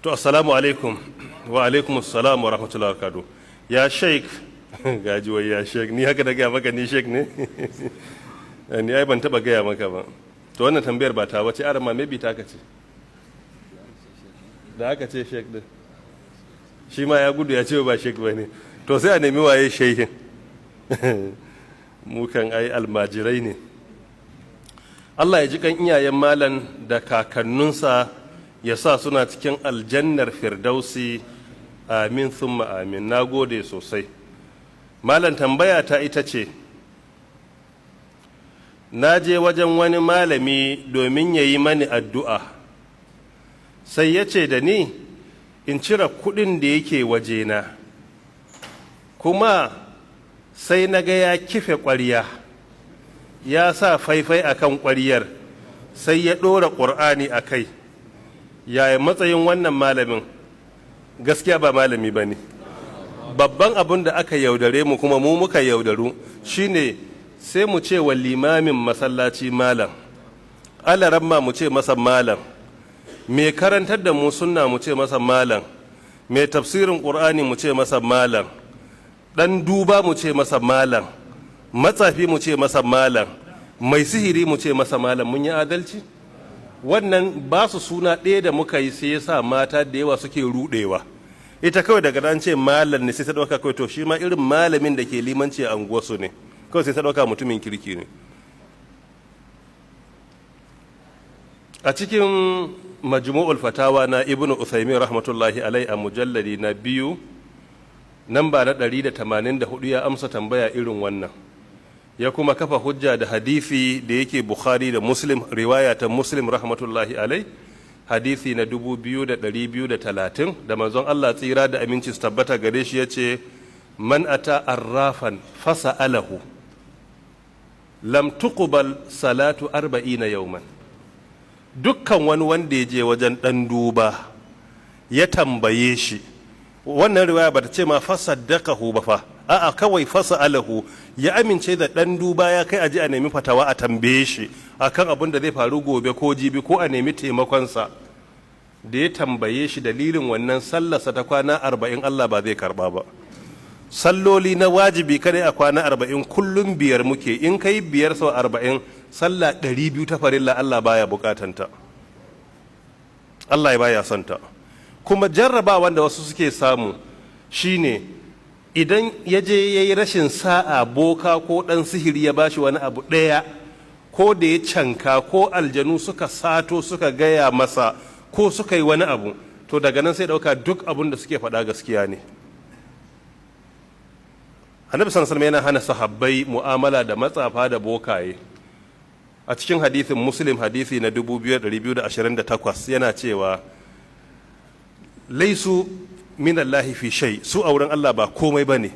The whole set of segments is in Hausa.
To assalamu alaikum wa alaikum assalam wa rahmatullahi wa barakatuh. Ya sheik gaji wai ya sheik, ni haka da gaya maka ni sheik ne? Ni ai ban taba gaya maka ba. To wannan tambayar ba ta wace arama maybe ta ka ce. Da aka ce sheik din. Shi ma ya gudu ya ce ba sheik bane. To sai a nemi waye sheikin. Mu kan ai almajirai ne. Allah ya ji kan iyayen malan da kakanninsa ya sa suna cikin aljannar firdausi, amin thumma amin. Na gode sosai. Malam tambaya ta ita ce, na je wajen wani malami domin ya yi mani addu'a, sai ya ce da ni in cire kuɗin da yake wajena, kuma sai na ga ya kife ƙwarya, ya sa faifai a kan ƙwaryar, sai ya ɗora ƙur'ani a kai. Yaya matsayin wannan malamin? Gaskiya ba malami ba ne. Babban abin da aka yaudare mu kuma mu muka yaudaru shine sai mu ce wa limamin masallaci malam, alaramma mu ce masa malam, mai karantar da mu sunna mu ce masa malam, mai tafsirin ƙur'ani mu ce masa malam, ɗan duba mu ce masa malam, matsafi mu ce masa malam, mai sihiri mu ce masa malam. Mun yi adalci? Wannan ba su suna ɗaya da muka yi sai ya sa mata da yawa suke ruɗewa. Ita kawai daga nan ce malam ne sai ta ɗauka kawai to shi ma irin malamin da ke limanci a unguwarsu ne, kawai sai ta ɗauka mutumin kirki ne. A cikin majmu'ul fatawa na ibnu Uthaymin rahmatullahi alai a mujalladi na 2 namba na 184 ya amsa tambaya irin wannan, ya kuma kafa hujja da hadisi da yake Bukhari da Muslim, riwaya ta Muslim rahmatullahi alai, hadisi na 2230 da manzon Allah tsira da aminci su tabbata gare shi yace man ata arrafan fasa'alahu lam tuqbal salatu 40 yawman. Dukkan wani wanda ya je wajen dan duba ya tambaye shi, wannan riwaya bata ce ma fasaddaqahu ba fa, a'a kawai fasa'alahu, ya amince da dan duba ya kai aje a nemi fatawa a tambaye shi akan abin da zai faru gobe ko jibi ko a nemi taimakonsa. Da ya tambaye shi dalilin wannan sallarsa ta kwana 40 Allah ba zai karba ba. Salloli na wajibi kadai a kwana 40 kullum 5 muke, in kai 5 sau 40 sallah 200 ta farilla Allah baya bukatanta, Allah ya baya santa. Kuma jarraba wanda wasu suke samu shine idan ya je ya yi rashin sa'a, boka ko ɗan sihiri ya bashi wani abu ɗaya, ko da ya canka ko aljanu suka sato suka gaya masa ko suka yi wani abu, to daga nan sai ɗauka duk abin da suke faɗa gaskiya ne. Annabi sallallahu alaihi wasallam yana hana sahabbai mu'amala da matsafa da bokaye. A cikin hadisin Muslim hadisi na 2228 yana cewa laisu minallahi fi shay, su a wurin Allah ba komai bane.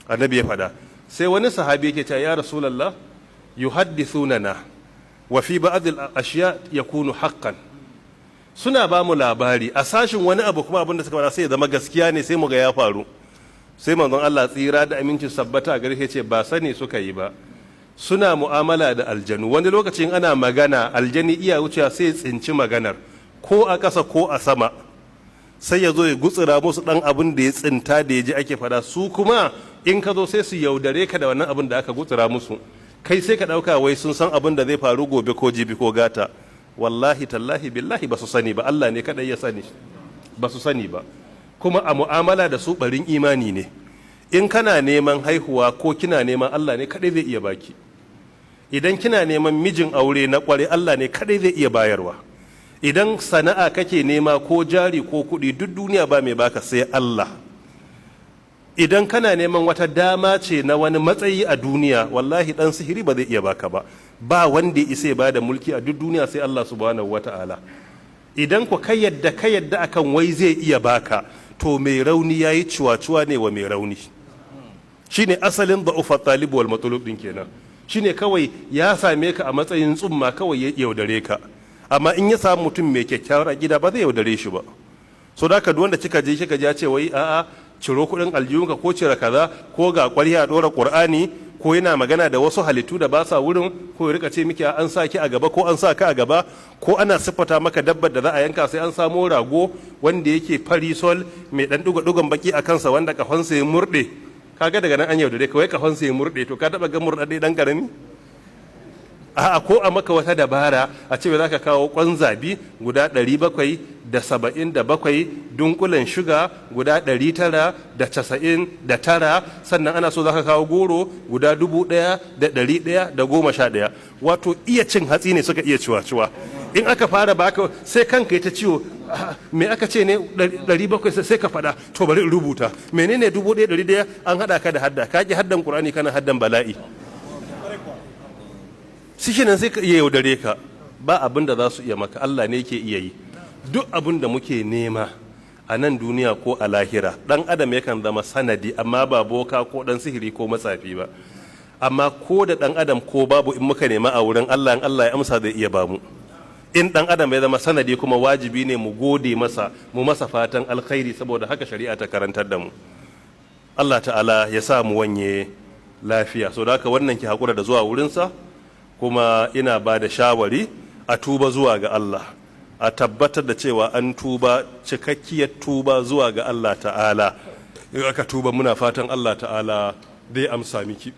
Annabi ya fada, sai wani sahabi yake cewa ya rasulullah yuhaddithunana wa fi ba'd al-ashya yakunu haqqan. Suna ba mu labari a sashin wani abu kuma abin da suka fada sai ya zama gaskiya ne, sai mu ga ya faru. Sai manzon Allah tsira da amincin sabbata gare shi ce ba sani suka yi ba, suna mu'amala da aljanu. Wani lokacin ana magana aljani iya wucewa sai ya tsinci maganar ko a ƙasa ko a sama, sai ya zo ya gutsira musu ɗan abin da ya tsinta da ya ji ake fada. Su kuma in ka zo sai su yaudare ka da wannan abin da aka gutsira musu, kai sai ka ɗauka wai sun san abin da zai faru gobe ko jibi ko gata. Wallahi tallahi billahi ba su sani ba, Allah ne kaɗai ya sani, ba su sani ba. Kuma a mu'amala da su ɓarin imani ne. In kana neman haihuwa ko kina neman, Allah ne kaɗai zai iya baki. Idan kina neman mijin aure na ƙware, Allah ne kaɗai zai iya bayarwa. Idan sana'a kake nema ko jari ko kuɗi, duk duniya ba mai baka sai Allah. Idan kana neman wata dama ce na wani matsayi a duniya, wallahi ɗan sihiri ba zai iya baka ba. Ba wanda ya isa ba da mulki a duk duniya sai Allah subhanahu wata'ala. Idan ku ka yadda akan wai zai iya baka, to mai rauni yayi ciwa-ciwa ne wa mai rauni. Shine asalin da'ufa talib wal matlub din kenan. Shine kawai ya same ka a matsayin tsumma kawai ya yaudare ka. Amma in ya samu mutum mai kyakkyawar gida ba zai yaudare shi ba. So da ka wanda kika je ya ce wai a'a ciro kuɗin aljihunka ko cire kaza ko ga ƙwarya ɗora ƙur'ani ko yana magana da wasu halittu da ba sa wurin, ko ya rika ce miki an sa ki a gaba ko an sa ka a gaba, ko ana siffata maka dabbar da za a yanka sai an samo rago wanda yake fari sol mai dan dugon baki a kansa wanda kafansa ya murde. Kaga daga nan an yaudare ka, wai kafansa ya murde, to ka taba ga murdade dan karami? A'a, ko a maka wata dabara a ce za ka kawo kwan zabi guda 777, dunkulen shuga guda 999, sannan ana so za ka kawo goro guda 1111. Wato iya cin hatsi ne suka iya ciwa-ciwa. In aka fara baka sai kanka ya ta ciwo, me aka ce ne 700 sai ka faɗa, to bari in rubuta menene 1100, an haɗa ka da hadda, ka ki haddan Qur'ani kana haddan bala'i. Shi nan sai ka iya yaudare ka, ba abin da za su iya maka, Allah ne ke iya yi. Duk abin da muke nema a nan duniya ko a lahira, ɗan adam yakan zama sanadi, amma ba boka ko ɗan sihiri ko matsafi ba. Amma ko da ɗan adam ko babu, in muka nema a wurin Allah, in Allah ya amsa zai iya bamu. In ɗan adam ya zama sanadi, kuma wajibi ne mu gode masa, mu masa fatan alkhairi, saboda haka shari'a ta karantar da mu. Allah ta'ala ya sa mu wanye lafiya. So da haka wannan ki haƙura da zuwa wurinsa, kuma ina ba da shawari a tuba zuwa ga Allah, a tabbatar da cewa an tuba cikakkiyar tuba zuwa ga Allah ta'ala. In aka tuba, muna fatan Allah ta'ala zai amsa miki.